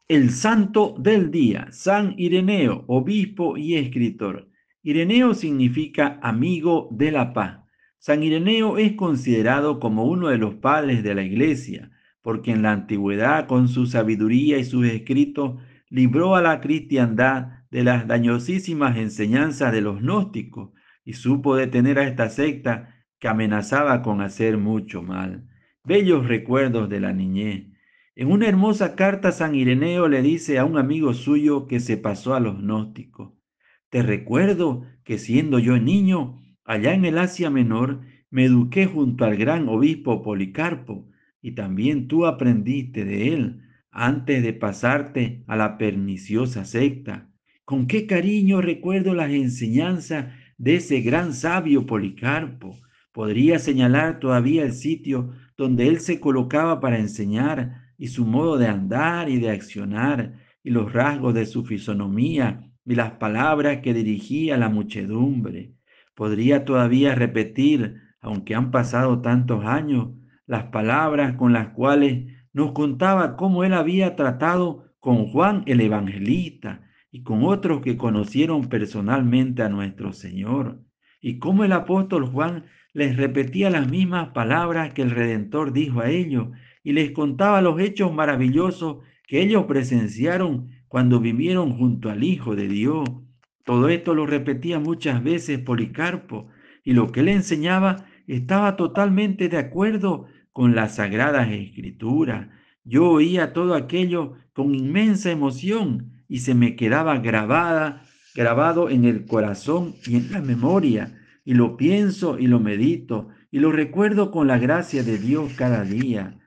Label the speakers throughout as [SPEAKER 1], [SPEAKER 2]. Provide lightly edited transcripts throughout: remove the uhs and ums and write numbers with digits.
[SPEAKER 1] El santo del día, San Ireneo, obispo y escritor. Ireneo significa amigo de la paz. San Ireneo es considerado como uno de los padres de la Iglesia, porque en la antigüedad, con su sabiduría y sus escritos, libró a la cristiandad de las dañosísimas enseñanzas de los gnósticos y supo detener a esta secta que amenazaba con hacer mucho mal. Bellos recuerdos de la niñez. En una hermosa carta, San Ireneo le dice a un amigo suyo que se pasó a los gnósticos: te recuerdo que siendo yo niño, allá en el Asia Menor, me eduqué junto al gran obispo Policarpo, y también tú aprendiste de él antes de pasarte a la perniciosa secta. Con qué cariño recuerdo las enseñanzas de ese gran sabio Policarpo. Podría señalar todavía el sitio donde él se colocaba para enseñar, y su modo de andar y de accionar, y los rasgos de su fisonomía, y las palabras que dirigía a la muchedumbre. Podría todavía repetir, aunque han pasado tantos años, las palabras con las cuales nos contaba cómo él había tratado con Juan el Evangelista y con otros que conocieron personalmente a nuestro Señor, y cómo el apóstol Juan les repetía las mismas palabras que el Redentor dijo a ellos, y les contaba los hechos maravillosos que ellos presenciaron cuando vivieron junto al Hijo de Dios. Todo esto lo repetía muchas veces Policarpo, y lo que él enseñaba estaba totalmente de acuerdo con las sagradas escrituras. Yo oía todo aquello con inmensa emoción y se me quedaba grabado en el corazón y en la memoria, y lo pienso y lo medito y lo recuerdo con la gracia de Dios cada día.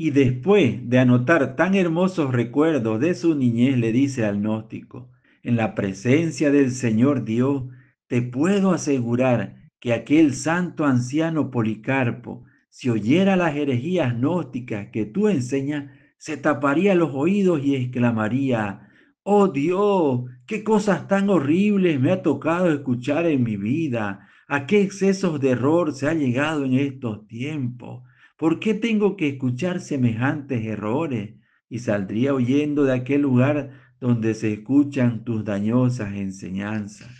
[SPEAKER 1] Y después de anotar tan hermosos recuerdos de su niñez, le dice al gnóstico: en la presencia del Señor Dios, te puedo asegurar que aquel santo anciano Policarpo, si oyera las herejías gnósticas que tú enseñas, se taparía los oídos y exclamaría: oh Dios, qué cosas tan horribles me ha tocado escuchar en mi vida, a qué excesos de error se ha llegado en estos tiempos. ¿Por qué tengo que escuchar semejantes errores? Y saldría huyendo de aquel lugar donde se escuchan tus dañosas enseñanzas.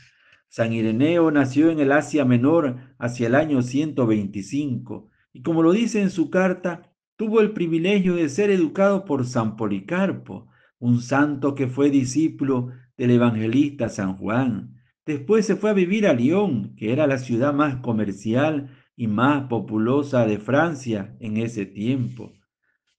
[SPEAKER 1] San Ireneo nació en el Asia Menor hacia el año 125 y, como lo dice en su carta, tuvo el privilegio de ser educado por San Policarpo, un santo que fue discípulo del evangelista San Juan. Después se fue a vivir a Lyon, que era la ciudad más comercial y más populosa de Francia en ese tiempo.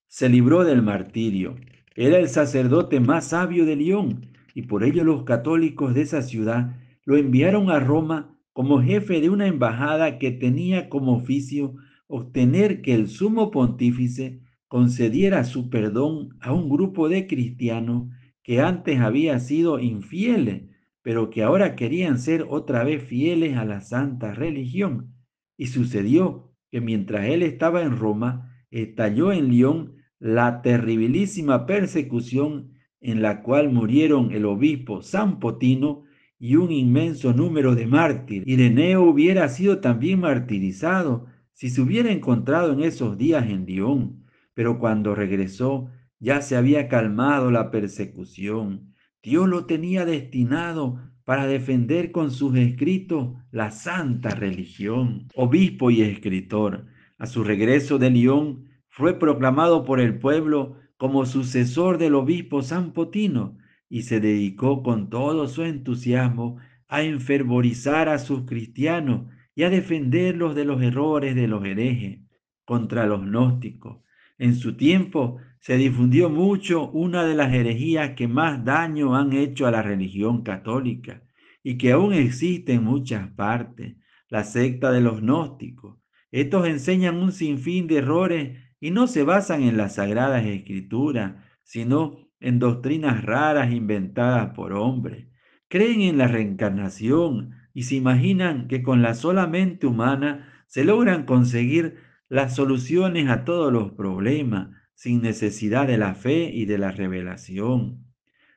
[SPEAKER 1] Se libró del martirio. Era el sacerdote más sabio de Lyon, y por ello los católicos de esa ciudad lo enviaron a Roma como jefe de una embajada que tenía como oficio obtener que el sumo pontífice concediera su perdón a un grupo de cristianos que antes había sido infieles, pero que ahora querían ser otra vez fieles a la santa religión. Y sucedió que mientras él estaba en Roma, estalló en Lyon la terribilísima persecución en la cual murieron el obispo San Potino y un inmenso número de mártires. Ireneo hubiera sido también martirizado si se hubiera encontrado en esos días en Lyon, pero cuando regresó ya se había calmado la persecución. Dios lo tenía destinado para defender con sus escritos la santa religión. Obispo y escritor, a su regreso de Lyon, fue proclamado por el pueblo como sucesor del obispo San Potino y se dedicó con todo su entusiasmo a enfervorizar a sus cristianos y a defenderlos de los errores de los herejes contra los gnósticos. En su tiempo se difundió mucho una de las herejías que más daño han hecho a la religión católica y que aún existe en muchas partes: la secta de los gnósticos. Estos enseñan un sinfín de errores y no se basan en las sagradas escrituras, sino en doctrinas raras inventadas por hombres. Creen en la reencarnación y se imaginan que con la sola mente humana se logran conseguir las soluciones a todos los problemas, sin necesidad de la fe y de la revelación.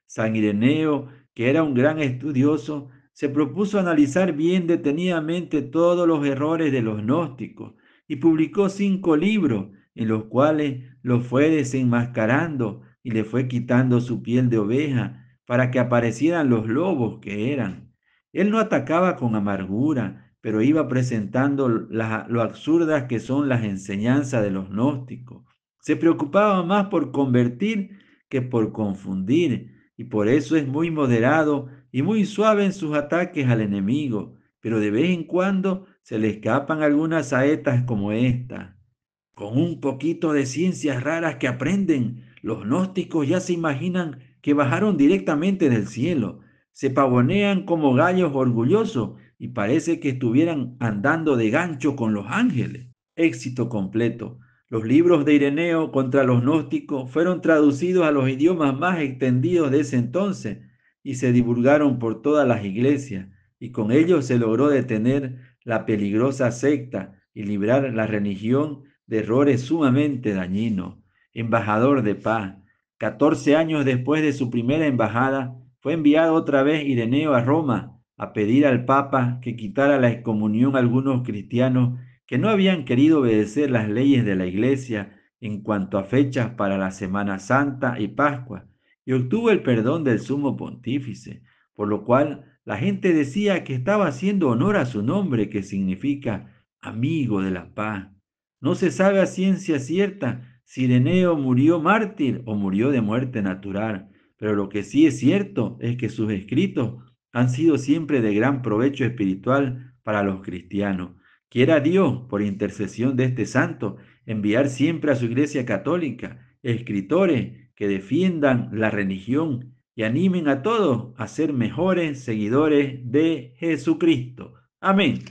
[SPEAKER 1] San Ireneo, que era un gran estudioso, se propuso analizar bien detenidamente todos los errores de los gnósticos y publicó 5 libros en los cuales los fue desenmascarando y le fue quitando su piel de oveja para que aparecieran los lobos que eran. Él no atacaba con amargura, pero iba presentando lo absurdas que son las enseñanzas de los gnósticos. Se preocupaba más por convertir que por confundir, y por eso es muy moderado y muy suave en sus ataques al enemigo, pero de vez en cuando se le escapan algunas saetas como esta. Con un poquito de ciencias raras que aprenden, los gnósticos ya se imaginan que bajaron directamente del cielo. Se pavonean como gallos orgullosos y parece que estuvieran andando de gancho con los ángeles. Éxito completo. Los libros de Ireneo contra los gnósticos fueron traducidos a los idiomas más extendidos de ese entonces y se divulgaron por todas las iglesias, y con ellos se logró detener la peligrosa secta y librar la religión de errores sumamente dañinos. Embajador de paz. 14 años después de su primera embajada, fue enviado otra vez Ireneo a Roma a pedir al Papa que quitara la excomunión a algunos cristianos que no habían querido obedecer las leyes de la Iglesia en cuanto a fechas para la Semana Santa y Pascua, y obtuvo el perdón del sumo pontífice, por lo cual la gente decía que estaba haciendo honor a su nombre, que significa amigo de la paz. No se sabe a ciencia cierta si Ireneo murió mártir o murió de muerte natural, pero lo que sí es cierto es que sus escritos han sido siempre de gran provecho espiritual para los cristianos. Quiera Dios, por intercesión de este santo, enviar siempre a su Iglesia Católica escritores que defiendan la religión y animen a todos a ser mejores seguidores de Jesucristo. Amén.